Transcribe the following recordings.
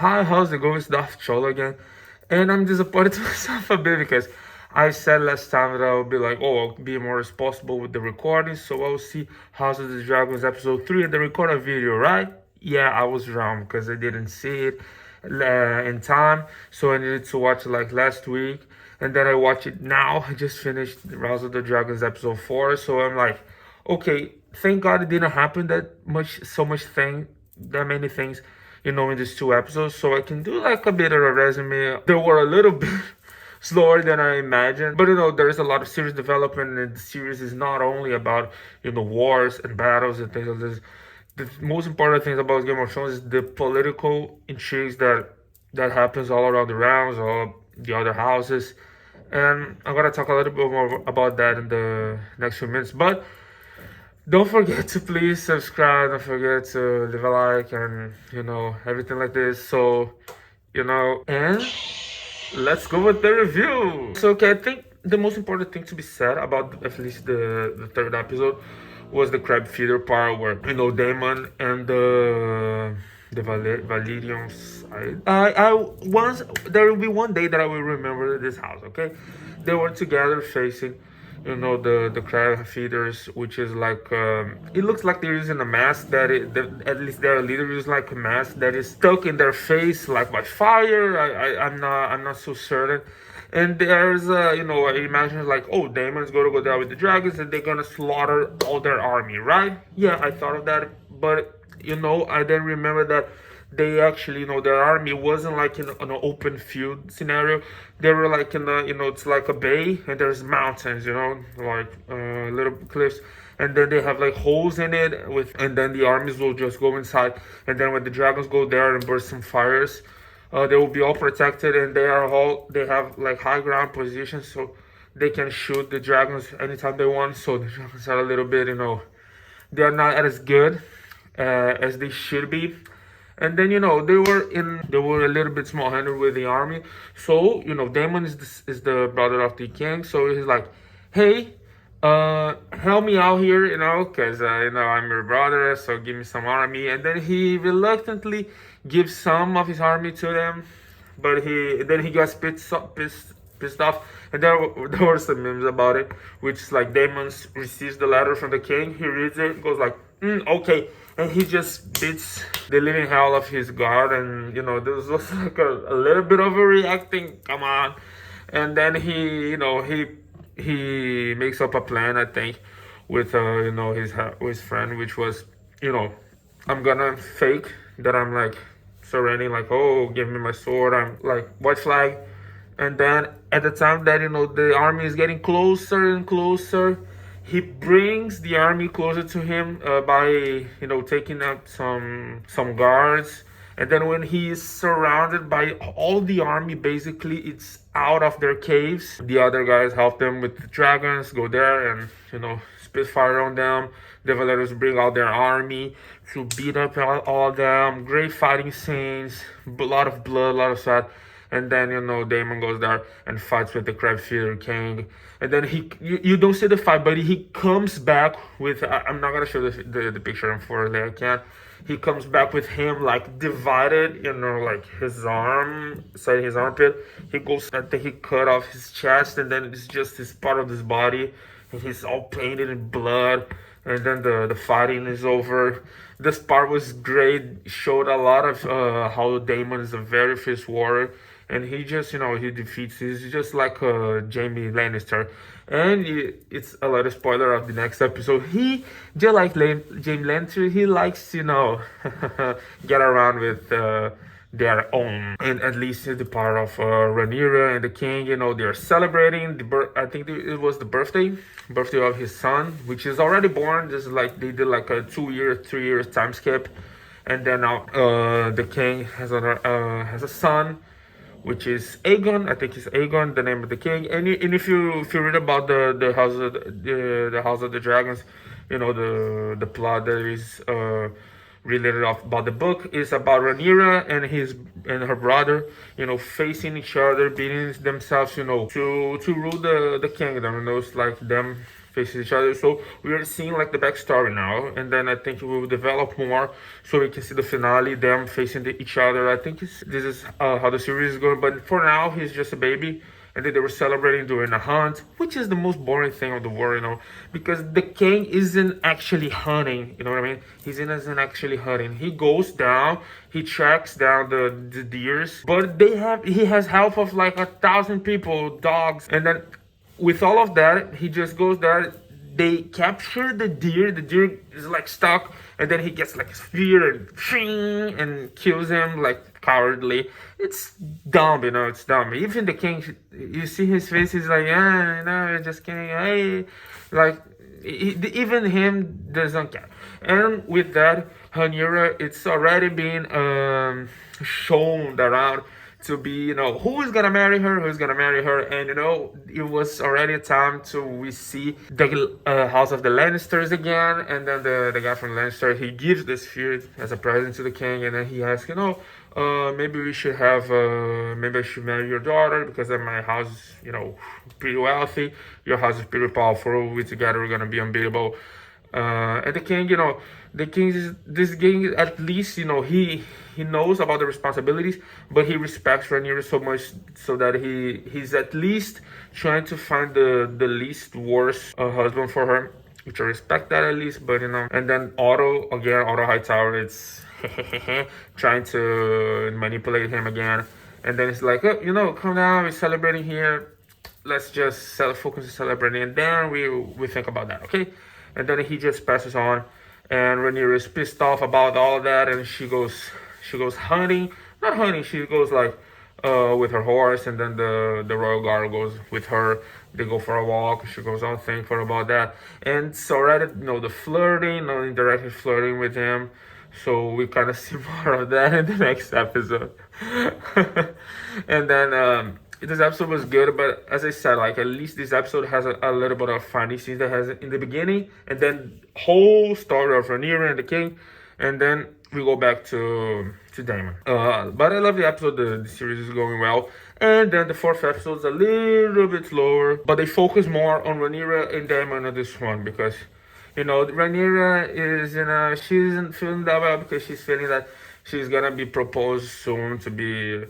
Hi, how's it going? It's Daft Troll again. And I'm disappointed to myself a bit because I said last time that I would be like, oh, I'll be more responsible with the recording, so I'll see House of the Dragons episode 3 and then record a video, right? Yeah, I was wrong because I didn't see it in time, so I needed to watch it like last week. And then I watch it now. I just finished House of the Dragons episode 4, so I'm like, okay, thank God it didn't happen that many things, in these 2 episodes, so I can do like a bit of a resume. They were a little bit slower than I imagined, but there is a lot of series development, and the series is not only about wars and battles and things like this. The most important things about Game of Thrones is the political intrigues that happens all around the realms, all the other houses, and I'm gonna talk a little bit more about that in the next few minutes. But don't forget to please subscribe. Don't forget to leave a like and everything like this. So and let's go with the review. So okay, I think the most important thing to be said about at least the third episode was the crab feeder part where Daemon and the Valerians. I once there will be one day that I will remember this house. Okay, they were together facing the crab feeders, which is like it looks like they're using a mask at least their leader uses like a mask that is stuck in their face like by fire. I'm not so certain. And there's I imagine like, oh, Daemon's gonna go down with the dragons and they're gonna slaughter all their army, right? Yeah, I thought of that, but I then remember that they actually, their army wasn't like in an open field scenario. They were like in a, it's like a bay and there's mountains, like little cliffs, and then they have like holes in it and then the armies will just go inside, and then when the dragons go there and burst some fires, they will be all protected, and they have like high ground positions, so they can shoot the dragons anytime they want. So the dragons are a little bit, they are not as good as they should be. And then they were a little bit small-handed with the army. So Daemon is the brother of the king. So he's like, hey, help me out here, because I'm your brother. So give me some army. And then he reluctantly gives some of his army to them, but he gets pissed off. And there were some memes about it, which is like Daemon receives the letter from the king. He reads it, goes like, okay, and he just beats the living hell of his guard. And there was also like a little bit overreacting. Come on. And then he makes up a plan, I think, with his friend, which was, I'm gonna fake that I'm like surrendering, like, oh, give me my sword, I'm like white flag. And then at the time that the army is getting closer and closer, he brings the army closer to him by taking out some guards. And then when he is surrounded by all the army, basically it's out of their caves. The other guys help them with the dragons, go there and spit fire on them. The Valerians bring out their army to beat up all of them. Great fighting scenes, a lot of blood, a lot of sweat. And then Daemon goes there and fights with the crab feeder king. And then you don't see the fight, but he comes back with, I'm not gonna show the picture, unfortunately I can't. He comes back with him like divided, like his arm, side his armpit. He goes, I think he cut off his chest, and then it's just this part of his body, and he's all painted in blood. And then the fighting is over. This part was great. Showed a lot of how Daemon is a very fierce warrior, and he just he defeats. He's just like Jaime Lannister. And it's a lot of spoiler of the next episode. He just like Jaime Lannister. He likes get around with their own, and at least the part of Rhaenyra and the king, they're celebrating I think it was the birthday of his son, which is already born. Just like they did like a 2 year 3 years time skip. And then now the king has a son, which is Aegon. I think it's Aegon, the name of the king. And if you read about the House of the Dragons, the plot that is related about the book is about Rhaenyra and her brother, facing each other, beating themselves, to rule the kingdom. It's like them faces each other. So we are seeing like the backstory now, and then I think it will develop more, so we can see the finale, them facing each other. I think this is how the series is going. But for now, he's just a baby, and then they were celebrating during a hunt, which is the most boring thing of the war, because the king isn't actually hunting. You know what I mean? Isn't actually hunting. He goes down, he tracks down the deers, but he has help of like 1,000 people, dogs, and then with all of that, he just goes there. They capture the deer. The deer is like stuck, and then he gets like a spear and shing, and kills him like cowardly. It's dumb, It's dumb. Even the king, you see his face. He's like, yeah, just kidding. Hey, like even him doesn't care. And with that, Rhaenyra, it's already been shown around to be, who's gonna marry her, and it was already time to we see the house of the Lannisters again, and then the guy from Lannister, he gives this feud as a present to the king, and then he asks, maybe we should have, maybe I should marry your daughter because then my house is, pretty wealthy, your house is pretty powerful, we together we're gonna be unbeatable. And the king, this king, at least, he knows about the responsibilities, but he respects Rhaenyra so much so that he's at least trying to find the least worst husband for her, which I respect that at least. But and then Otto Hightower, it's trying to manipulate him again, and then it's like, oh, come down, we're celebrating here. Let's just focus on celebrating, and then we think about that, okay? And then he just passes on, and Rhaenyra is pissed off about all of that, and she goes hunting. Not hunting. She goes like with her horse, and then the royal guard goes with her. They go for a walk. She goes on thankful about that, and so already the flirting, indirectly flirting with him. So we kind of see more of that in the next episode. And then this episode was good, but as I said, like at least this episode has a little bit of funny scenes that has in the beginning, and then whole story of Rhaenyra and the king, and then we go back to Daemon. But I love the episode. The series is going well, and then the fourth episode is a little bit slower, but they focus more on Rhaenyra and Daemon on this one because, Rhaenyra is she isn't feeling that well because she's feeling that she's gonna be proposed soon to be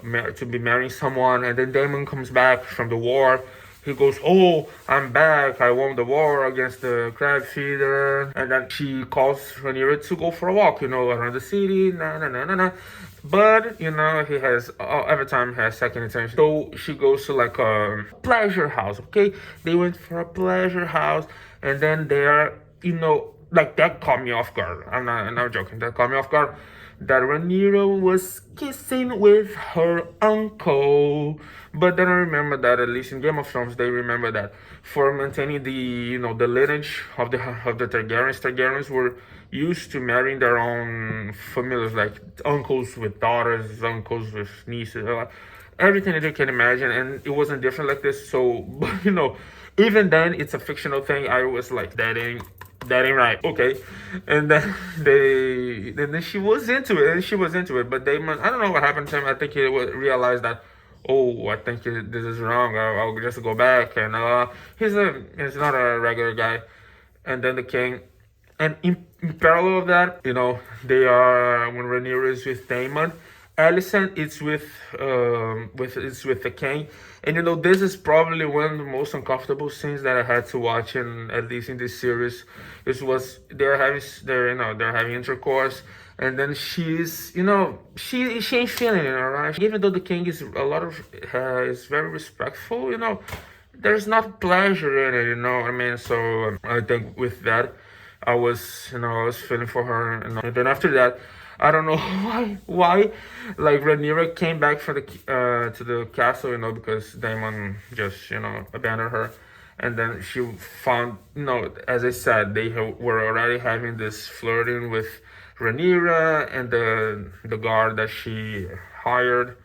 marrying someone, and then Daemon comes back from the war. He goes, oh, I'm back, I won the war against the crab feeder, and then she calls Rhaenyra to go for a walk, around the city, but, he has, every time he has second intention, so she goes to like a pleasure house, okay? They went for a pleasure house, and then there, like that caught me off guard. I'm not joking, that caught me off guard. That Rhaenyra was kissing with her uncle. But then I remember that at least in Game of Thrones they remember that for maintaining the the lineage of the Targaryens were used to marrying their own familiars, like uncles with daughters, uncles with nieces, everything that you can imagine, and it wasn't different like this. So even then it's a fictional thing. I was like, that ain't right, okay? And then then she was into it, but Damon, I don't know what happened to him. I think he realized that, oh, I think this is wrong. I'll just go back, and he's not a regular guy. And then the king, and in parallel of that, they are, when Rhaenyra is with Daemon, Alicent is with the king, and this is probably one of the most uncomfortable scenes that I had to watch at least in this series. They're having intercourse, and then she's she ain't feeling it, alright. Even though the king is is very respectful, there's not pleasure in it, I mean. So I think with that, I was feeling for her, and then after that, I don't know why, like Rhaenyra came back from to the castle, because Daemon just abandoned her, and then she found, as I said, they were already having this flirting with Rhaenyra and the guard that she hired,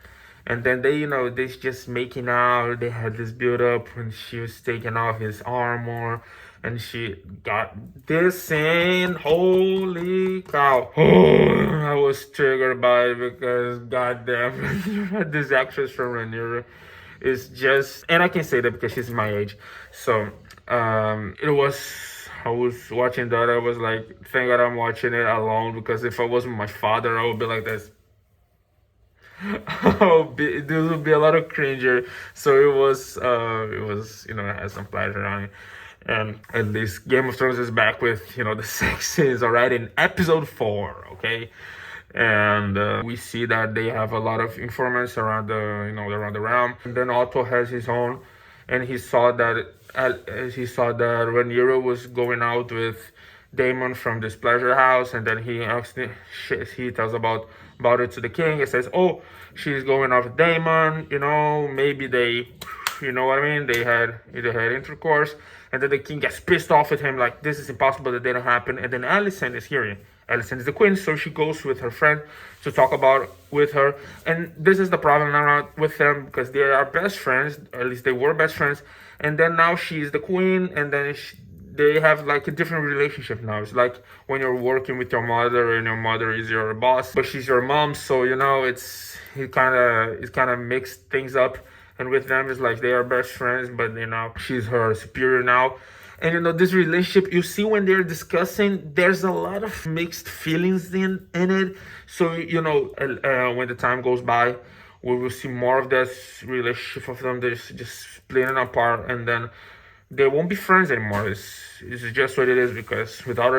and then they just making out. They had this build up when she was taking off his armor. And she got this in. Holy cow. I was triggered by it because, goddamn, this actress from Rhaenyra is just... And I can say that because she's my age. So, It was, I was watching that. I was like, thank God I'm watching it alone, because if I wasn't my father, I would be like this. This would be a lot of cringer. So it was, it has some pleasure on it. And at least Game of Thrones is back with, the sex scenes already in episode 4, okay? And we see that they have a lot of informants around around the realm. And then Otto has his own, and he saw that Rhaenyra was going out with Daemon from this pleasure house, and then he tells about it to the king. He says, "Oh, she's going out with Daemon. Maybe they, you know what I mean? They had intercourse." And then the king gets pissed off at him, like, "This is impossible. That didn't happen." And then Alicent is hearing. Alicent is the queen, so she goes with her friend to talk about with her. And this is the problem now with them, because they are best friends. At least they were best friends. And then now she's the queen, and then they have like a different relationship now. It's like when you're working with your mother, and your mother is your boss, but she's your mom. So it kind of mixed things up. And with them, it's like they are best friends, but she's her superior now. And this relationship, you see when they're discussing, there's a lot of mixed feelings in it. So when the time goes by, we will see more of this relationship of them just splitting apart, and then they won't be friends anymore. It's just what it is, because without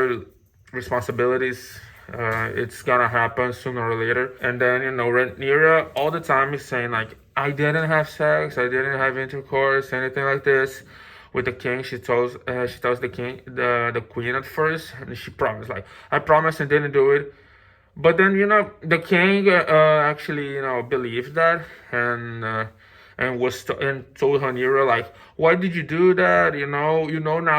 responsibilities, it's gonna happen sooner or later. And then Rhaenyra all the time is saying, like, I didn't have sex, I didn't have intercourse, anything like this with the king. She tells the king, the queen at first, and she promised, like, I promised and didn't do it. But then the king actually believed that, and told Rhaenyra, like, why did you do that? Now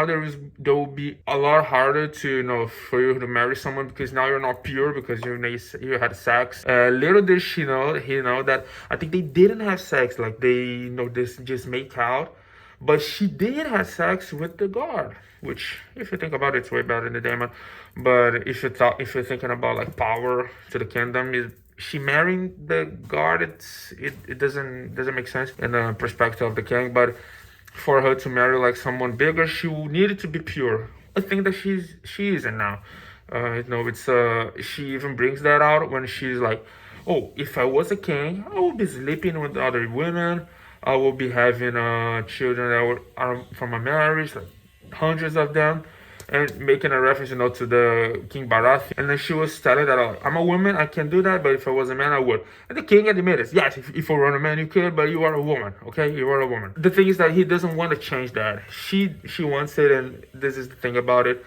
there will be a lot harder to for you to marry someone, because now you're not pure, because you had sex. Little did he know that I think they didn't have sex, like they this just make out, but she did have sex with the guard, which, if you think about it, it's way better than the Daemon. But if you're thinking about like power to the kingdom, is she marrying the guard? It doesn't make sense in the perspective of the king. But for her to marry like someone bigger, she needed to be pure. I think that she isn't now. She even brings that out when she's like, "Oh, if I was a king, I would be sleeping with other women. I will be having children that are from a marriage, like hundreds of them," and making a reference, to the King Baratheon. And then she was telling that, I'm a woman, I can do that, but if I was a man, I would. And the king admitted, yes, if you were a man, you could, but you are a woman, okay? You are a woman. The thing is that he doesn't want to change that. She wants it, and this is the thing about it.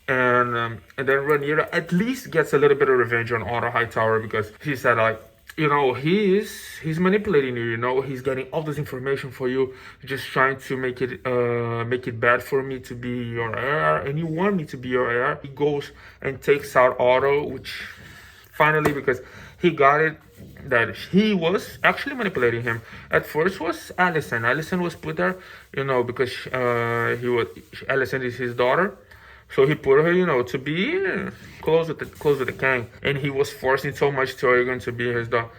And then Rhaenyra at least gets a little bit of revenge on Otto Hightower, because he said, like, he's manipulating you. He's getting all this information for you, just trying to make it bad for me to be your heir, and you want me to be your heir. He goes and takes out Otto, which finally, because he got it that he was actually manipulating him. At first was Alicent. Alicent was put there, because Alicent is his daughter. So he put her, to be close with the king, and he was forcing so much to Aegon to be his daughter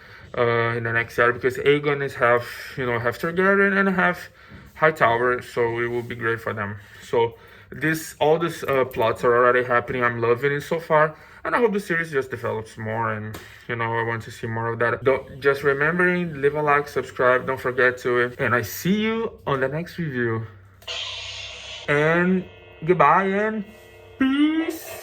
in the next year, because Aegon is half Targaryen and half Hightower, so it will be great for them. So all these plots are already happening. I'm loving it so far, and I hope the series just develops more, and I want to see more of that. Just remembering, leave a like, subscribe, don't forget to it, and I see you on the next review. And goodbye and peace.